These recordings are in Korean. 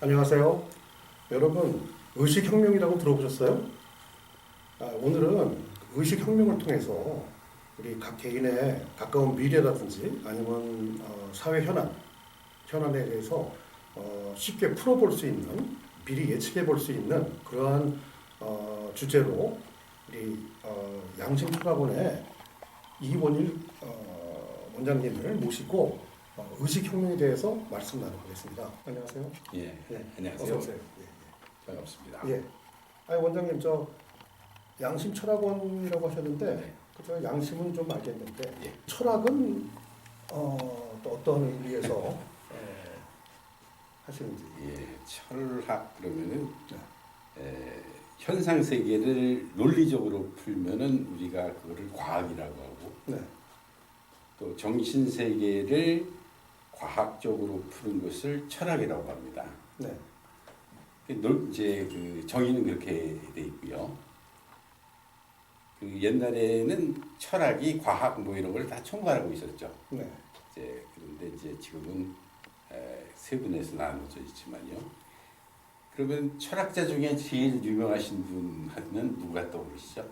안녕하세요. 여러분, 의식혁명이라고 들어보셨어요? 오늘은 의식혁명을 통해서 우리 각 개인의 가까운 미래라든지 아니면 사회 현안에 대해서 쉽게 풀어볼 수 있는, 미리 예측해 볼 수 있는 그러한 주제로 우리 양심철학원의 이원일 원장님을 모시고 의식혁명에 대해서 말씀 나눠보겠습니다. 안녕하세요. 예, 네, 안녕하세요. 어서 오세요. 예, 반갑습니다. 예. 아니 원장님 저 양심 철학원이라고 하셨는데 네. 그저 양심은 좀 알겠는데 예. 철학은 또 어떤 의미에서 하시는지. 예, 철학 그러면은 현상 세계를 논리적으로 풀면은 우리가 그거를 과학이라고 하고, 네. 또 정신 세계를 과학적으로 푸는 것을 철학이라고 합니다. 네. 이제 그 정의는 그렇게 돼 있고요. 그 옛날에는 철학이 과학 뭐 이런 걸 다 총괄하고 있었죠. 네. 이제 그런데 이제 지금은 세분에서 나눠져 있지만요. 그러면 철학자 중에 제일 유명하신 분 하면 누가 떠오르시죠?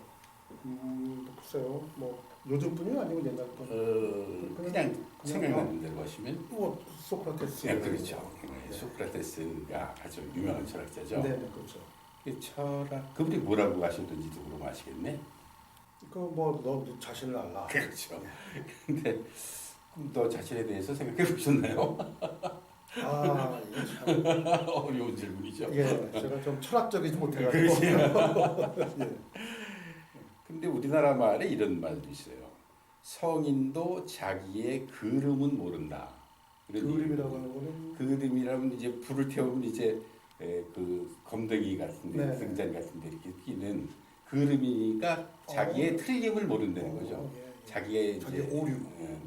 글쎄요. 뭐 요즘 분이 아니고 옛날 분. 그냥 생각나는 대로 하시면 뭐 소크라테스. 네, 그렇죠. 네. 소크라테스가 아주 유명한 철학자죠. 네, 네, 그렇죠. 그 철학 그분이 뭐라고 하셨는지도 그럼 아시겠네. 그뭐 너 자신을 알라. 그렇죠. 근데 너 자신에 대해서 생각해 보셨나요? 이게 참. 어려운 질문이죠. 예, 제가 좀 철학적이지 못해가지고. 예. 근데 우리나라 말에 이런 말도 있어요. 성인도 자기의 그름은 모른다. 그림이라고 하는 거는 그림이라면 이제 불을 태우면 이제 그 검덩이 같은데 네. 등잔 같은데 이렇게 끼는 그림이니까 자기의 틀림을 모른다는 거죠. 예, 예. 자기의 자기 이제 오류.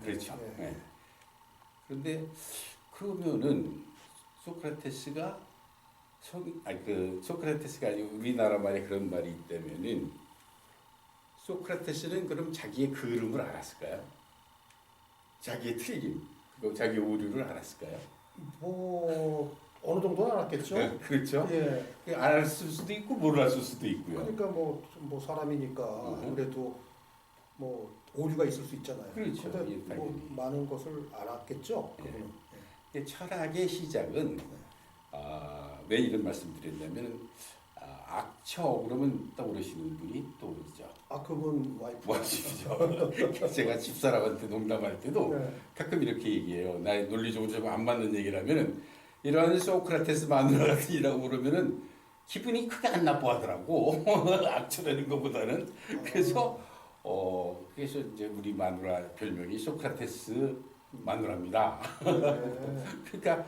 그렇죠. 예. 예. 그런데 그러면은 소크라테스가 소크라테스가 아니고 우리나라 말에 그런 말이 있다면은 소크라테스는 그럼 자기의 그름을 알았을까요? 자기의 틀림, 그리고 자기 오류를 알았을까요? 뭐 어느 정도는 알았겠죠. 네, 그렇죠. 예. 알았을 수도 있고 몰랐을 수도 있고요. 그러니까 뭐 사람이니까 아무래도 뭐 오류가 있을 수 있잖아요. 그렇죠. 근데 예, 뭐 당연히. 많은 것을 알았겠죠. 예. 그분은. 근데 철학의 시작은 왜 이런 말씀드렸냐면 악처 그러면 떠오르시는 분이 떠오르죠. 그분 와이프. 와이프죠. 제가 집사람한테 농담할 때도 네. 가끔 이렇게 얘기해요. 나의 논리적으로 좀 안 맞는 얘기를 하면은 이러한 소크라테스 마누라 같으라고 그러면은 기분이 크게 안 나빠하더라고. 악처라는 것보다는. 그래서 이제 우리 마누라 별명이 소크라테스 마누라입니다. 네. 그러니까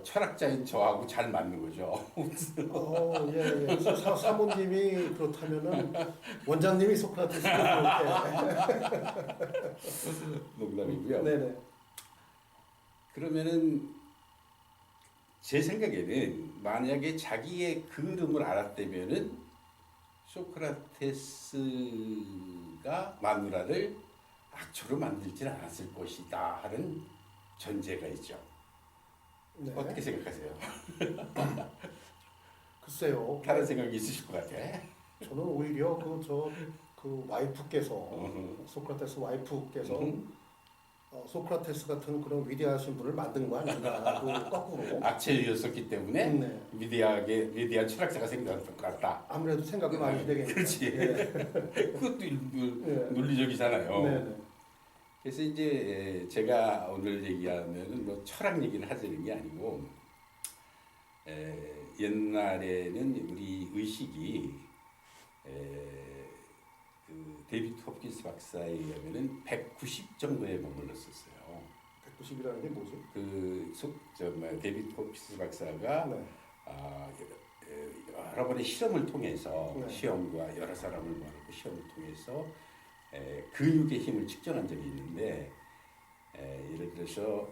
철학자인 저하고 잘 맞는 거죠. 예, 예. 사모님이 그렇다면은 원장님이 소크라테스 그렇게. 농담이고요. 네네. 그러면은 제 생각에는 만약에 자기의 그름을 알았다면은 소크라테스가 마누라를 악초로 만들지 않았을 것이다 하는 전제가 있죠. 네. 어떻게 생각하세요? 글쎄요. 다른 생각이 있으실 것 같아. 저는 오히려 그 와이프께서 소크라테스 와이프께서 소크라테스 같은 그런 위대하신 분을 만든 거 아닌가라고 거꾸로 악체였었기 때문에 네. 위대한 철학자가 생겼던 것 같다. 아무래도 생각이 많이 되겠네요. 그렇지. 예. 그것도 예. 논리적이잖아요. 네네. 그래서 이제 제가 오늘 얘기하면은 뭐 철학 얘기를 하자는 게 아니고 옛날에는 우리 의식이 그 데이비드 홉킨스 박사에 의하면은 190 정도에 머물렀었어요. 190이라는 게 뭐죠? 데이비드 홉킨스 박사가 네. 여러 번의 실험을 통해서 네. 시험과 여러 사람을 모아놓고 시험을 통해서 근육의 힘을 측정한 적이 있는데 예를 들어서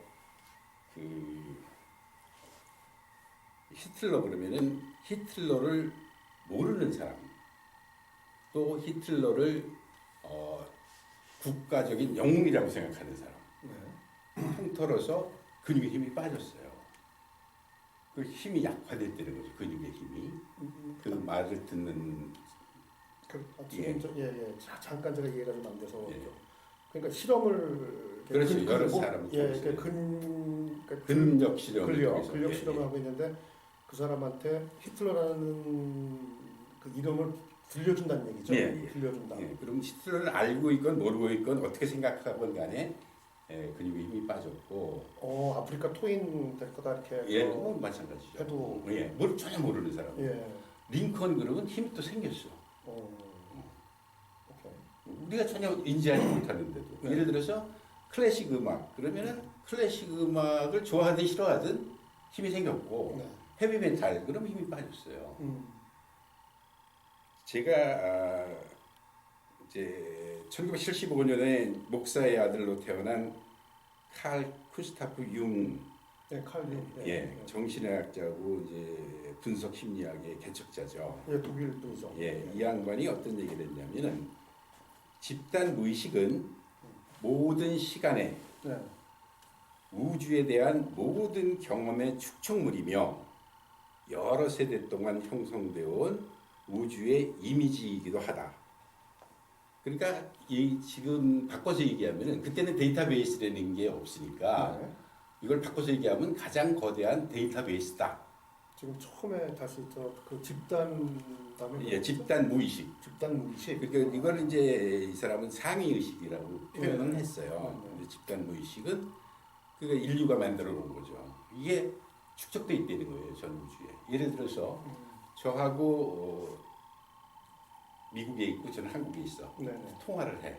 그 히틀러 그러면은 히틀러를 모르는 사람 또 히틀러를 국가적인 영웅이라고 생각하는 사람 네. 통틀어서 근육의 힘이 빠졌어요. 그 힘이 약화됐다는 거죠. 근육의 힘이. 그 말을 듣는 지금 잠깐 제가 이해가 좀 안 돼서 예. 그러니까 실험을 그렇죠. 여러 사람을 통해서. 근력 실험을 통해서. 근력 실험을 하고 있는데 그 사람한테 히틀러라는 그 이름을 들려준다는 얘기죠. 들려준다. 그럼 히틀러를 알고 있건 모르고 있건 어떻게 생각하건 간에 근육의 힘이 빠졌고. 아프리카 토인 될 거다 이렇게. 마찬가지죠. 해도 전혀 모르는 사람. 링컨 그러면 힘이 또 생겼어. 우리가 전혀 인지하지 못하는데도. 예를 들어서 클래식 음악 그러면은 클래식 음악을 좋아하든 싫어하든 힘이 생겼고 헤비메탈 그러면 힘이 빠졌어요. 제가 이제 1975년에 목사의 아들로 태어난 칼 쿠스타프 융, 칼 융, 정신의학자고 이제 분석 심리학의 개척자죠. 독일 분이죠. 이 양반이 어떤 얘기를 했냐면은 집단 무의식은 모든 시간에 우주에 대한 모든 경험의 축적물이며 여러 세대 동안 형성되어 온 우주의 이미지이기도 하다. 그러니까 지금 바꿔서 얘기하면은 그때는 데이터베이스라는 게 없으니까 이걸 바꿔서 얘기하면 가장 거대한 데이터베이스다. 지금 처음에 다시 그 집단 집단 무의식. 집단 무의식. 그러니까 이걸 이제 이 사람은 상위 의식이라고 표현을 했어요. 근데 집단 무의식은 그러니까 인류가 만들어 놓은 거죠. 이게 축적돼 있다는 거예요, 전 우주에. 예를 들어서 저하고 미국에 있고 저는 한국에 있어. 통화를 해.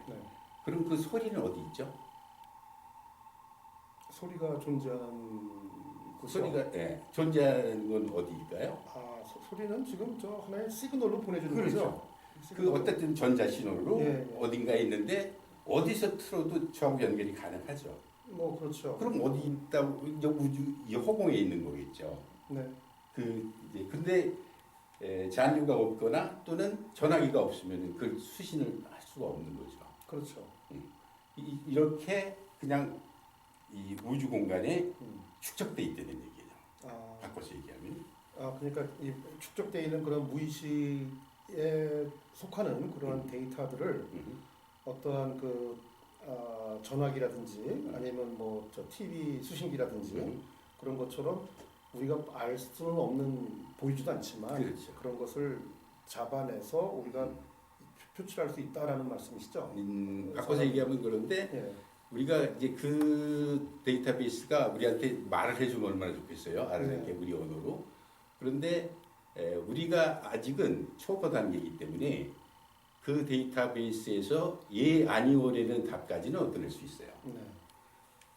그럼 그 소리는 어디 있죠? 소리가 존재하는 소리가 존재하는 건 어디일까요? 소리는 지금 저 하나의 시그널로 보내주는 그렇죠. 거죠. 그 어쨌든 전자 신호로 어딘가에 있는데 어디서 틀어도 저하고 연결이 가능하죠. 그렇죠. 그럼 어디 있다고 이제 우주 이 허공에 있는 거겠죠. 근데 잔류가 없거나 또는 전화기가 없으면 그 수신을 할 수가 없는 거죠. 그렇죠. 이렇게 그냥 이 우주 공간에 축적돼 있다는 얘기예요. 바꿔서 얘기하면. 그러니까 이 축적돼 있는 그런 무의식에 속하는 그러한 데이터들을 어떠한 그 전화기라든지 아니면 저 TV 수신기라든지 그런 것처럼 우리가 알 수는 없는 보이지도 않지만 그런 것을 잡아내서 우리가 표출할 수 있다라는 말씀이시죠? 바꿔서 얘기하면 그런데 우리가 이제 그 데이터베이스가 우리한테 말을 해주면 얼마나 좋겠어요. 알아듣게 우리 언어로. 그런데 우리가 아직은 초보 단계이기 때문에 그 데이터베이스에서 아니오라는 답까지는 얻어낼 수 있어요.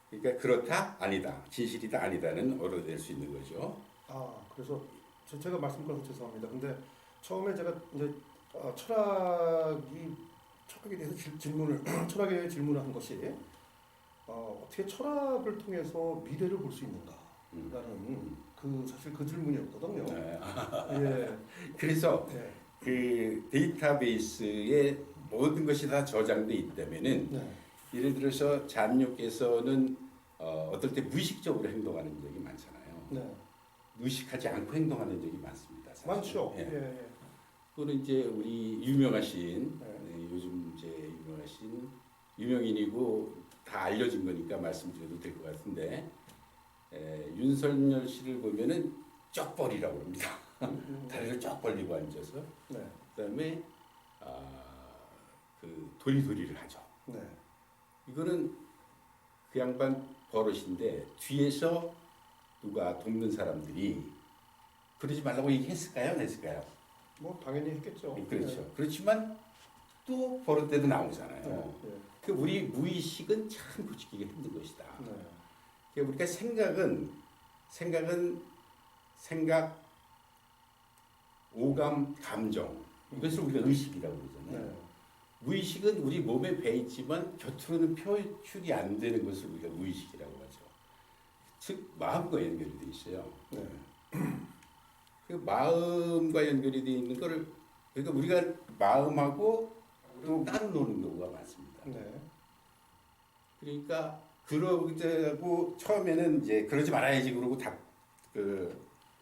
그러니까 그렇다, 아니다, 진실이다, 아니다는 얻어낼 수 있는 거죠. 그래서 제가 말씀드려서 죄송합니다. 근데 처음에 제가 이제 철학에 대해서 철학에 대해 질문을 한 것이 어떻게 철학을 통해서 미래를 볼 수 있는가라는 사실 그 질문이었거든요. 그래서 그 데이터베이스에 모든 것이 다 저장돼 있다면은 예를 들어서 잔류께서는 어떨 때 무의식적으로 행동하는 적이 많잖아요. 의식하지 않고 행동하는 적이 많습니다. 사실. 많죠. 또는 이제 우리 유명하신 요즘 이제 유명하신 유명인이고 다 알려진 거니까 말씀드려도 될 것 같은데 윤석열 씨를 보면은 쩍벌이라고 합니다. 다리를 쩍 벌리고 앉아서 그다음에 그 도리도리를 하죠. 이거는 그 양반 버릇인데 뒤에서 누가 돕는 사람들이 그러지 말라고 얘기했을까요? 안 했을까요? 당연히 했겠죠. 그렇죠. 그렇지만 또 버릇대로 나오잖아요. 그 우리 무의식은 참 고치기가 힘든 것이다. 우리가 생각, 오감, 감정 이것을 우리가 의식이라고 그러잖아요. 무의식은 우리 몸에 배 있지만 곁으로는 표출이 안 되는 것을 우리가 무의식이라고 하죠. 즉 마음과 연결이 돼 있어요. 그 마음과 연결이 돼 있는 거를 그러니까 우리가 마음하고 또 따로 노는 경우가 많습니다. 그러니까 그러고 처음에는 이제 그러지 말아야지 그러고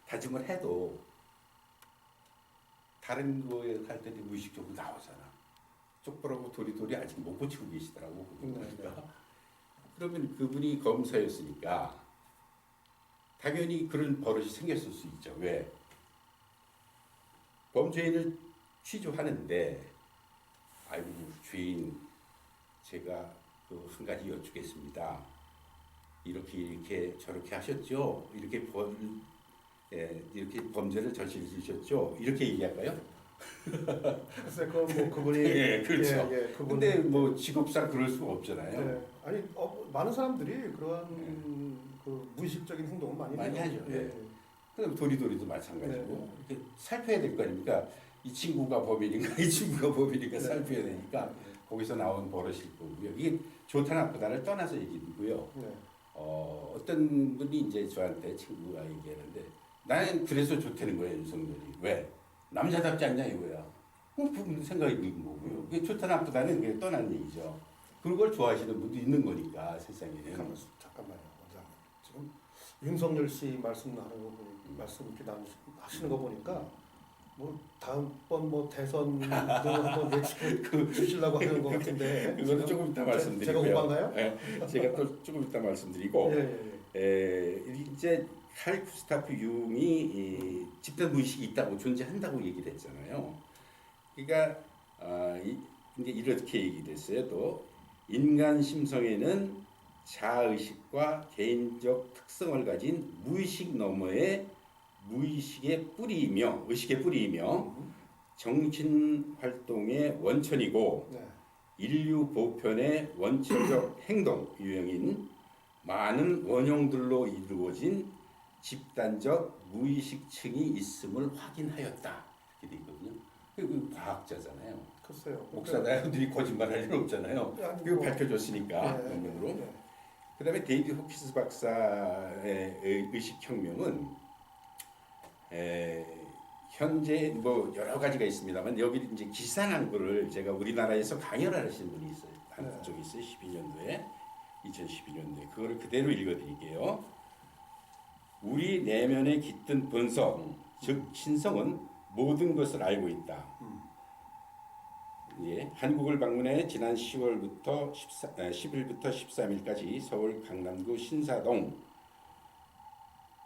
다짐을 해도 다른 거에 갈 때도 무의식적으로 나오잖아. 쪽벌하고 도리도리 아직 못 고치고 계시더라고. 그러니까 그러면 그분이 검사였으니까 당연히 그런 버릇이 생겼을 수 있죠. 왜? 범죄인을 취조하는데 아이고 주인 제가 그 한 가지 여쭙겠습니다. 이렇게 저렇게 하셨죠? 이렇게 범죄를 저지르셨죠? 이렇게 얘기할까요? 글쎄 그건 뭐 그분이 예, 그렇죠. 그분이 근데 뭐 직업상 그럴 수가 없잖아요. 네. 아니 많은 사람들이 그런 그 무의식적인 행동을 많이 하죠. 예. 예. 그럼 도리도리도 마찬가지고 네. 이렇게 살펴야 될 거 아닙니까? 이 친구가 범인인가 이 친구가 범인인가 네. 살펴야 되니까 네. 거기서 나온 버릇일 거고요. 이게 좋다 나쁘다를 떠나서 얘기고요. 네. 어떤 분이 이제 저한테 친구가 얘기하는데 나는 그래서 좋다는 거예요. 윤석열이. 왜? 남자답지 않냐 이거야. 그분 생각이 있는 거고요. 그게 좋다 나쁘다는 그게 떠난 얘기죠. 그런 걸 좋아하시는 분도 있는 거니까 세상에는. 잠깐만요, 원장님. 지금 윤석열 씨 말씀 이렇게 하시는 거 보니까 뭐 다음번 뭐 대선 한번 예측해 주시려고 하는 것 같은데. 그거는 조금 이따 말씀드리고요. 제가 오반가요? 네, 제가 또 조금 이따 말씀드리고 이제 칼 구스타프 융이 집단 무의식이 있다고 존재한다고 얘기를 했잖아요. 그러니까 이제 이렇게 얘기를 했어요. 또 인간 심성에는 자의식과 개인적 특성을 가진 무의식 너머의 의식의 뿌리이며 정신 활동의 원천이고 네. 인류 보편의 원천적 행동 유형인 많은 원형들로 이루어진 집단적 무의식층이 있음을 확인하였다. 이렇게 돼 있거든요. 그 과학자잖아요. 글쎄요. 목사들이 거짓말할 일 없잖아요. 그거 밝혀줬으니까 논문으로. 그다음에 데이비드 호키스 박사의 의식혁명은 현재 뭐 여러 가지가 있습니다만 여기 이제 기사난 거를 제가 우리나라에서 강연을 하신 분이 있어요. 한국 쪽에 있어요. 2012년도에 그거를 그대로 읽어드릴게요. 우리 내면의 깃든 본성, 즉 신성은 모든 것을 알고 있다. 예, 한국을 방문해 지난 10일부터 13일까지 서울 강남구 신사동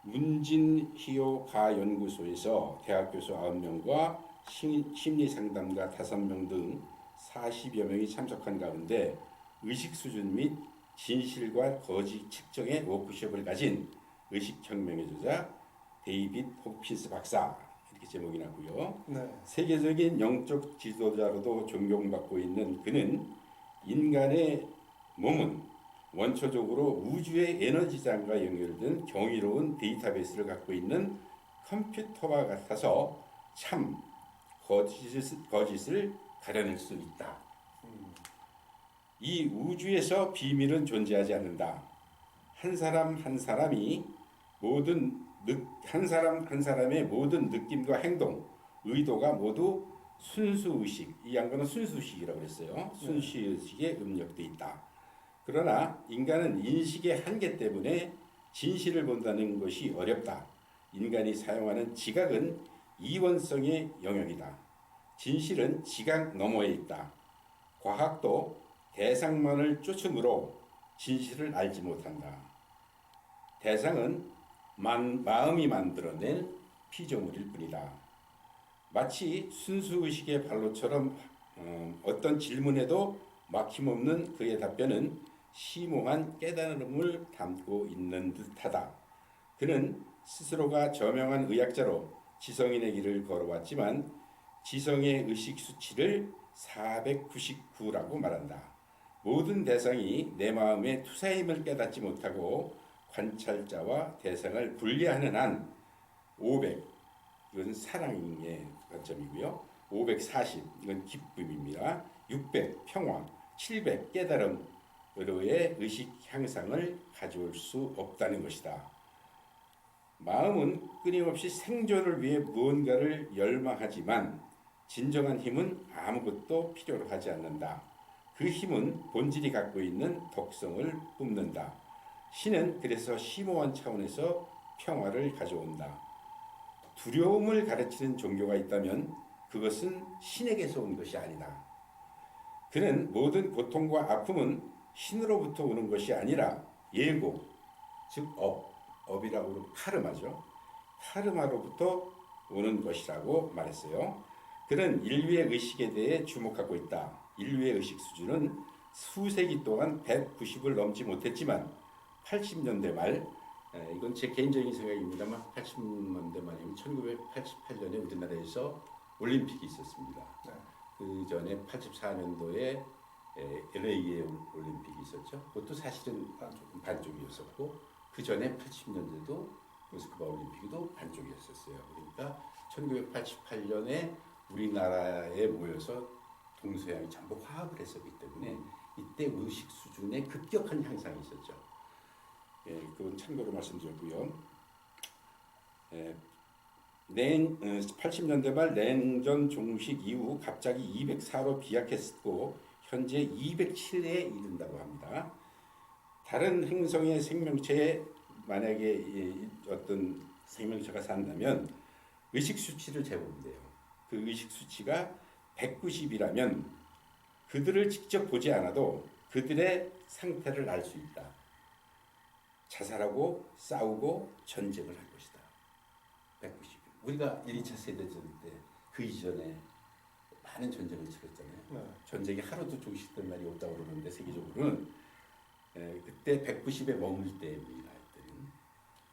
문진희요가연구소에서 대학 교수 9명과 심리상담가 5명 등 40여 명이 참석한 가운데 의식 수준 및 진실과 거짓 측정의 워크숍을 가진 의식혁명의 저자 데이빗 호킨스 박사 이렇게 제목이 났고요. 네. 세계적인 영적 지도자로도 존경받고 있는 그는 인간의 몸은 원초적으로 우주의 에너지장과 연결된 경이로운 데이터베이스를 갖고 있는 컴퓨터와 같아서 참 거짓을 가려낼 수 있다. 이 우주에서 비밀은 존재하지 않는다. 한 사람 한 사람의 모든 느낌과 행동, 의도가 모두 순수의식, 이 양반은 순수의식이라고 그랬어요. 순수의식에 입력돼 있다. 그러나 인간은 인식의 한계 때문에 진실을 본다는 것이 어렵다. 인간이 사용하는 지각은 이원성의 영역이다. 진실은 지각 너머에 있다. 과학도 대상만을 쫓음으로 진실을 알지 못한다. 대상은 마음이 만들어낸 피조물일 뿐이다. 마치 순수의식의 발로처럼 어떤 질문에도 막힘없는 그의 답변은 심오한 깨달음을 담고 있는 듯하다. 그는 스스로가 저명한 의학자로 지성인의 길을 걸어왔지만 지성의 의식 수치를 499라고 말한다. 모든 대상이 내 마음의 투사임을 깨닫지 못하고 관찰자와 대상을 분리하는 한 500, 이것은 사랑의 관점이고요. 540, 이건 기쁨입니다. 600, 평화, 700, 깨달음으로의 의식 향상을 가져올 수 없다는 것이다. 마음은 끊임없이 생존을 위해 무언가를 열망하지만 진정한 힘은 아무것도 필요로 하지 않는다. 그 힘은 본질이 갖고 있는 독성을 뿜는다. 신은 그래서 심오한 차원에서 평화를 가져온다. 두려움을 가르치는 종교가 있다면 그것은 신에게서 온 것이 아니다. 그는 모든 고통과 아픔은 신으로부터 오는 것이 아니라 예고, 즉 업이라고 그러고 카르마죠. 카르마로부터 오는 것이라고 말했어요. 그는 인류의 의식에 대해 주목하고 있다. 인류의 의식 수준은 수세기 동안 190을 넘지 못했지만 80년대 말, 이건 제 개인적인 생각입니다만 80년대 말이면 1988년에 우리나라에서 올림픽이 있었습니다. 네. 그 전에 84년도에 LA에 올림픽이 있었죠. 그것도 사실은 반쪽이었었고 그 전에 80년대도 모스크바 올림픽도 반쪽이었었어요. 그러니까 1988년에 우리나라에 모여서 동서양이 전부 화합을 했었기 때문에 이때 의식 수준의 급격한 향상이 있었죠. 그건 참고로 말씀드렸고요. 80년대 말 냉전 종식 이후 갑자기 204로 비약했고 현재 207에 이른다고 합니다. 다른 행성의 생명체에 만약에 어떤 생명체가 산다면 의식 수치를 재보면 돼요. 그 의식 수치가 190이라면 그들을 직접 보지 않아도 그들의 상태를 알 수 있다. 자살하고 싸우고 전쟁을 할 것이다. 190. 우리가 1, 2차 세대전 때 그 이전에 많은 전쟁을 치렀잖아요. 네. 전쟁이 하루도 종식된 날이 없다고 그러는데 세계적으로는 그때 190에 머물 때입니다.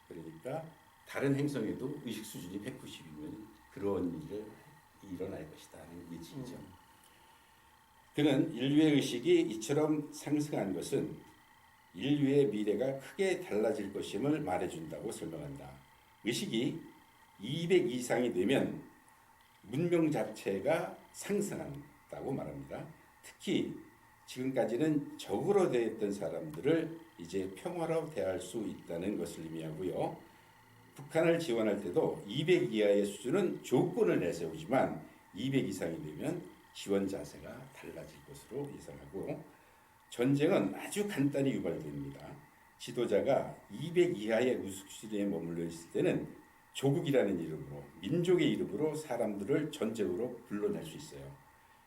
그러니까 다른 행성에도 의식 수준이 190이면 그런 일이 일어날 것이다 하는 예측이죠. 그는 인류의 의식이 이처럼 상승한 것은 인류의 미래가 크게 달라질 것임을 말해준다고 설명한다. 의식이 200 이상이 되면 문명 자체가 상승한다고 말합니다. 특히 지금까지는 적으로 대했던 사람들을 이제 평화로 대할 수 있다는 것을 의미하고요. 북한을 지원할 때도 200 이하의 수준은 조건을 내세우지만 200 이상이 되면 지원 자세가 달라질 것으로 예상하고 전쟁은 아주 간단히 유발됩니다. 지도자가 200 이하의 의식 수준에 머물러 있을 때는 조국이라는 이름으로 민족의 이름으로 사람들을 전쟁으로 불러낼 수 있어요.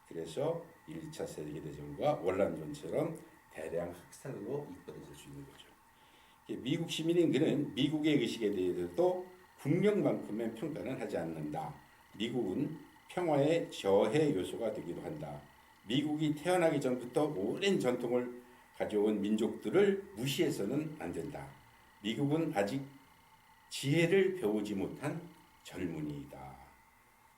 그래서 1차 세계대전과 월남전처럼 대량 학살로 이끌어질 수 있는 거죠. 미국 시민인 그는 미국의 의식에 대해서도 국력만큼의 평가는 하지 않는다. 미국은 평화의 저해 요소가 되기도 한다. 미국이 태어나기 전부터 오랜 전통을 가져온 민족들을 무시해서는 안 된다. 미국은 아직 지혜를 배우지 못한 젊은이다.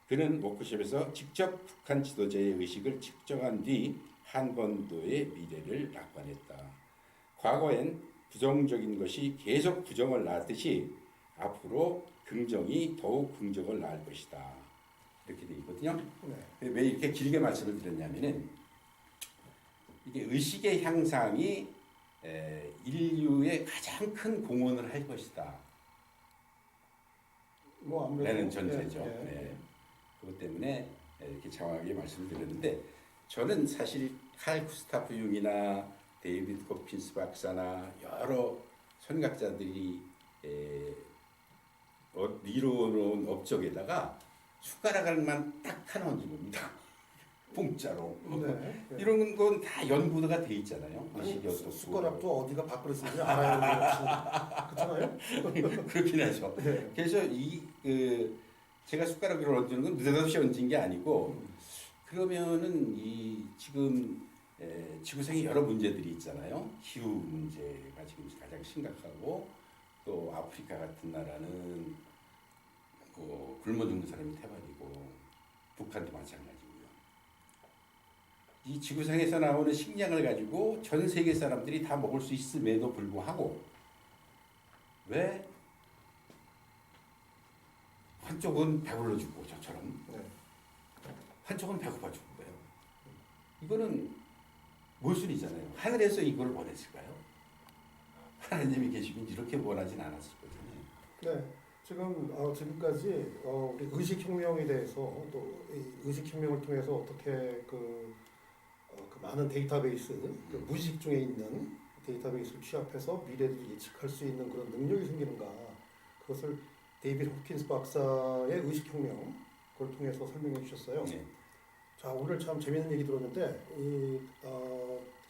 그는 워크숍에서 직접 북한 지도자의 의식을 측정한 뒤 한반도의 미래를 낙관했다. 과거엔 부정적인 것이 계속 부정을 낳았듯이 앞으로 긍정이 더욱 긍정을 낳을 것이다. 이렇게 되어 있거든요. 네. 왜 이렇게 길게 말씀을 드렸냐면은 이게 의식의 향상이 인류의 가장 큰 공헌을 할 것이다. 뭐 아무래도 라는 전제죠. 네. 그것 때문에 이렇게 장황하게 말씀을 드렸는데 저는 사실 칼 구스타프 융이나 데이비드 코핀스 박사나 여러 선각자들이 이루어놓은 업적에다가 숟가락만 딱 하나 얹은 겁니다. 공짜로. 네. 이런 건 다 연구가 돼 있잖아요. 아니, 숟가락도 어디가 밥그릇 쓰는지 알아야 되는 그렇잖아요. 그렇긴 하죠. 네. 그래서 제가 숟가락으로 얹는 건 느닷없이 얹은 게 아니고 그러면은 이 지금 지구상에 여러 문제들이 있잖아요. 기후 문제가 지금 가장 심각하고 또 아프리카 같은 나라는 뭐 굶어 죽는 사람이 태반이고 북한도 마찬가지고요. 이 지구상에서 나오는 식량을 가지고 전 세계 사람들이 다 먹을 수 있음에도 불구하고 왜 한쪽은 배불러 죽고 저처럼 한쪽은 배고파 죽는 거예요. 이거는 모순이잖아요. 하늘에서 이걸 원했을까요? 하나님이 계시면 이렇게 원하진 않았을 거잖아요. 네. 지금까지 우리 의식혁명에 대해서 또 의식혁명을 통해서 어떻게 그 많은 데이터베이스, 그 무의식 중에 있는 데이터베이스를 취합해서 미래를 예측할 수 있는 그런 능력이 생기는가, 그것을 데이비드 호킨스 박사의 의식혁명 그걸 통해서 설명해 주셨어요. 네. 자 오늘 참 재미있는 얘기 들었는데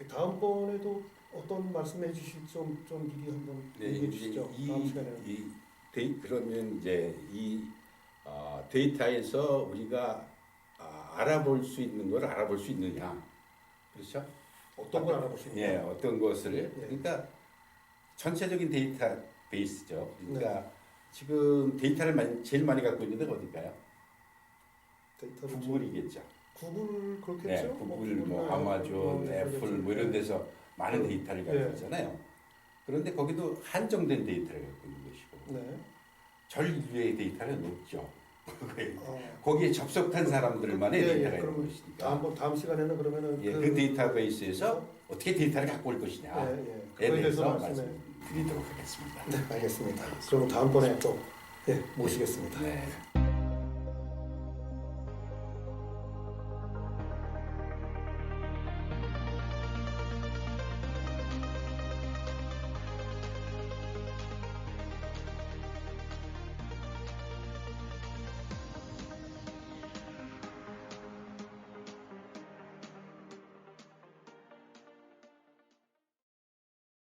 다음번에도 어떤 말씀해 주실 좀 미리 한번 네, 얘기해 주시죠. 다음 시간에는. 그러면 이제 데이터에서 우리가 알아볼 수 있는 걸 알아볼 수 있느냐, 그렇죠? 어떤 걸 알아보시는 예, 어떤 것을 예. 그러니까 전체적인 데이터베이스죠. 그러니까 네. 지금 데이터를 제일 많이 갖고 있는 데가 어딜까요? 데이터를 구글이겠죠. 구글 네, 그렇겠죠? 구글, 뭐 구글이나 아마존, 애플 그러겠죠. 뭐 이런 데서 많은 그, 데이터를 갖고 예. 있잖아요. 그런데 거기도 한정된 데이터를 갖고 있는 것이고 네. 전 인류의 데이터는 없죠. 어, 거기에 접속한 사람들만의 데이터가 있는 그러면 것이니까 다음 시간에는 그러면은 예, 그 데이터베이스에서 어떻게 데이터를 갖고 올 것이냐에 그거에 대해서 대해서 말씀해 말씀드리도록 하겠습니다. 네, 알겠습니다. 그럼 다음번에 또 모시겠습니다. 네.